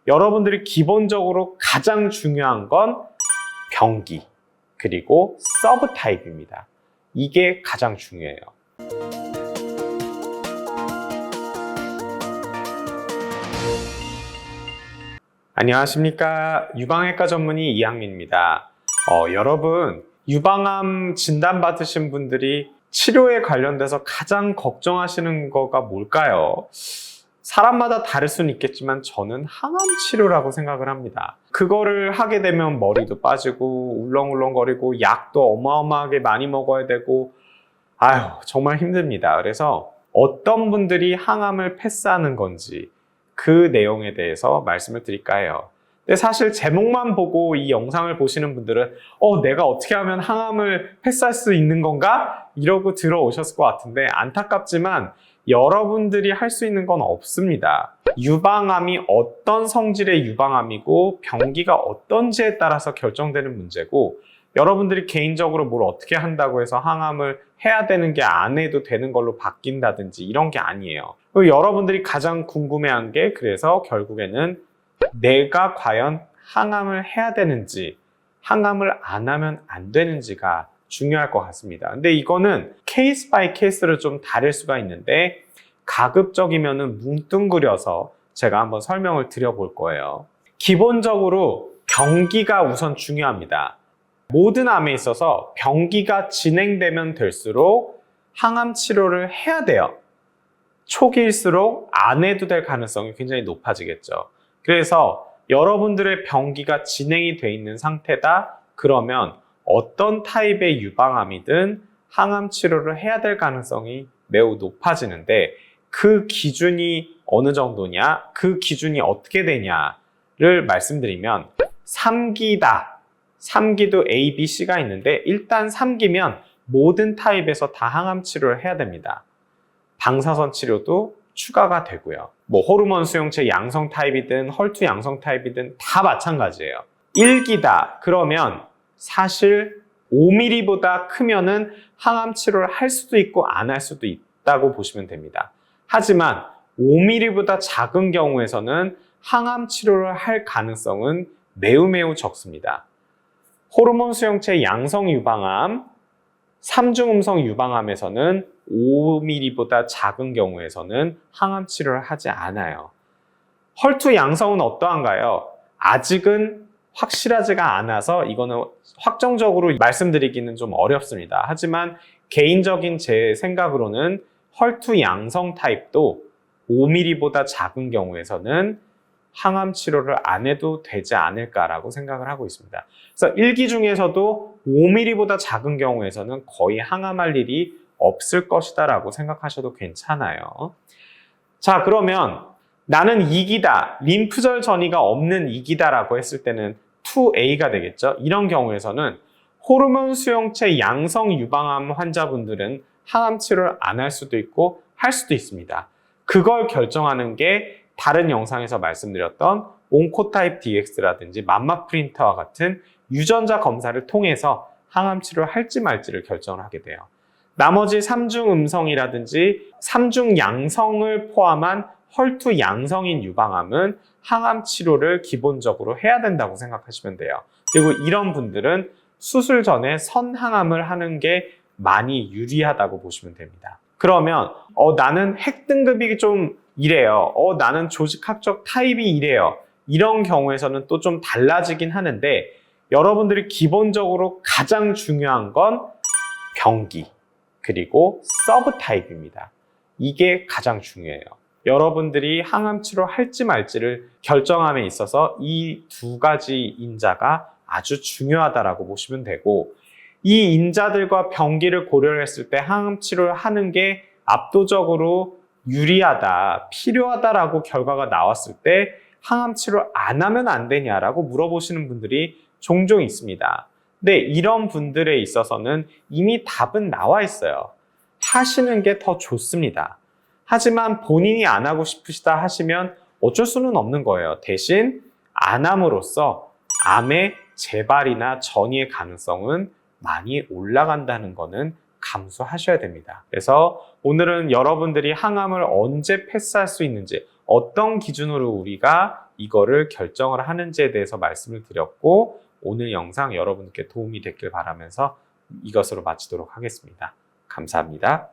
여러분들이 기본적으로 가장 중요한 건 병기, 그리고 서브 타입입니다. 이게 가장 중요해요. 안녕하십니까. 유방외과 전문의 이항민입니다. 여러분, 유방암 진단받으신 분들이 치료에 관련돼서 가장 걱정하시는 거가 뭘까요? 사람마다 다를 수는 있겠지만 저는 항암 치료라고 생각을 합니다. 그거를 하게 되면 머리도 빠지고 울렁울렁거리고 약도 어마어마하게 많이 먹어야 되고 정말 힘듭니다. 그래서 어떤 분들이 항암을 패스하는 건지 그 내용에 대해서 말씀을 드릴까 해요. 근데 사실 제목만 보고 이 영상을 보시는 분들은 내가 어떻게 하면 항암을 패스할 수 있는 건가? 이러고 들어오셨을 것 같은데 안타깝지만 여러분들이 할 수 있는 건 없습니다. 유방암이 어떤 성질의 유방암이고 병기가 어떤지에 따라서 결정되는 문제고 여러분들이 개인적으로 뭘 어떻게 한다고 해서 항암을 해야 되는 게 안 해도 되는 걸로 바뀐다든지 이런 게 아니에요. 여러분들이 가장 궁금해한 게 그래서 결국에는 내가 과연 항암을 해야 되는지 항암을 안 하면 안 되는지가 중요할 것 같습니다. 근데 이거는 케이스 바이 케이스로 좀 다를 수가 있는데 가급적이면은 뭉뚱그려서 제가 한번 설명을 드려볼 거예요. 기본적으로 병기가 우선 중요합니다. 모든 암에 있어서 병기가 진행되면 될수록 항암 치료를 해야 돼요. 초기일수록 안 해도 될 가능성이 굉장히 높아지겠죠. 그래서 여러분들의 병기가 진행이 돼 있는 상태다 그러면 어떤 타입의 유방암이든 항암 치료를 해야 될 가능성이 매우 높아지는데 그 기준이 어느 정도냐, 그 기준이 어떻게 되냐를 말씀드리면 3기다. 3기도 A, B, C가 있는데 일단 3기면 모든 타입에서 다 항암 치료를 해야 됩니다. 방사선 치료도 추가가 되고요. 호르몬 수용체 양성 타입이든 헐투 양성 타입이든 다 마찬가지예요. 1기다. 그러면 사실 5mm보다 크면은 항암 치료를 할 수도 있고 안 할 수도 있다고 보시면 됩니다. 하지만 5mm보다 작은 경우에서는 항암 치료를 할 가능성은 매우 적습니다. 호르몬 수용체 양성 유방암, 3중 음성 유방암에서는 5mm보다 작은 경우에서는 항암 치료를 하지 않아요. 헐투 양성은 어떠한가요? 아직은 확실하지가 않아서 이거는 확정적으로 말씀드리기는 좀 어렵습니다. 하지만 개인적인 제 생각으로는 헐투 양성 타입도 5mm보다 작은 경우에서는 항암 치료를 안 해도 되지 않을까라고 생각을 하고 있습니다. 그래서 1기 중에서도 5mm보다 작은 경우에서는 거의 항암할 일이 없을 것이다 라고 생각하셔도 괜찮아요. 자, 그러면 나는 2기다, 림프절 전이가 없는 2기다라고 했을 때는 2A가 되겠죠. 이런 경우에서는 호르몬 수용체 양성 유방암 환자분들은 항암 치료를 안 할 수도 있고 할 수도 있습니다. 그걸 결정하는 게 다른 영상에서 말씀드렸던 온코타입 DX라든지 맘마 프린터와 같은 유전자 검사를 통해서 항암 치료를 할지 말지를 결정을 하게 돼요. 나머지 3중 음성이라든지 3중 양성을 포함한 헐투 양성인 유방암은 항암 치료를 기본적으로 해야 된다고 생각하시면 돼요. 그리고 이런 분들은 수술 전에 선항암을 하는 게 많이 유리하다고 보시면 됩니다. 그러면 나는 핵 등급이 좀 이래요. 나는 조직학적 타입이 이래요. 이런 경우에서는 또 좀 달라지긴 하는데 여러분들이 기본적으로 가장 중요한 건 병기 그리고 서브 타입입니다. 이게 가장 중요해요. 여러분들이 항암 치료 할지 말지를 결정함에 있어서 이 두 가지 인자가 아주 중요하다라고 보시면 되고 이 인자들과 병기를 고려를 했을 때 항암 치료를 하는 게 압도적으로 유리하다, 필요하다라고 결과가 나왔을 때 항암 치료를 안 하면 안 되냐라고 물어보시는 분들이 종종 있습니다. 근데 이런 분들에 있어서는 이미 답은 나와 있어요. 하시는 게 더 좋습니다. 하지만 본인이 안 하고 싶으시다 하시면 어쩔 수는 없는 거예요. 대신 안 함으로써 암의 재발이나 전이의 가능성은 많이 올라간다는 거는 감수하셔야 됩니다. 그래서 오늘은 여러분들이 항암을 언제 패스할 수 있는지 어떤 기준으로 우리가 이거를 결정을 하는지에 대해서 말씀을 드렸고, 오늘 영상 여러분께 도움이 됐길 바라면서 이것으로 마치도록 하겠습니다. 감사합니다.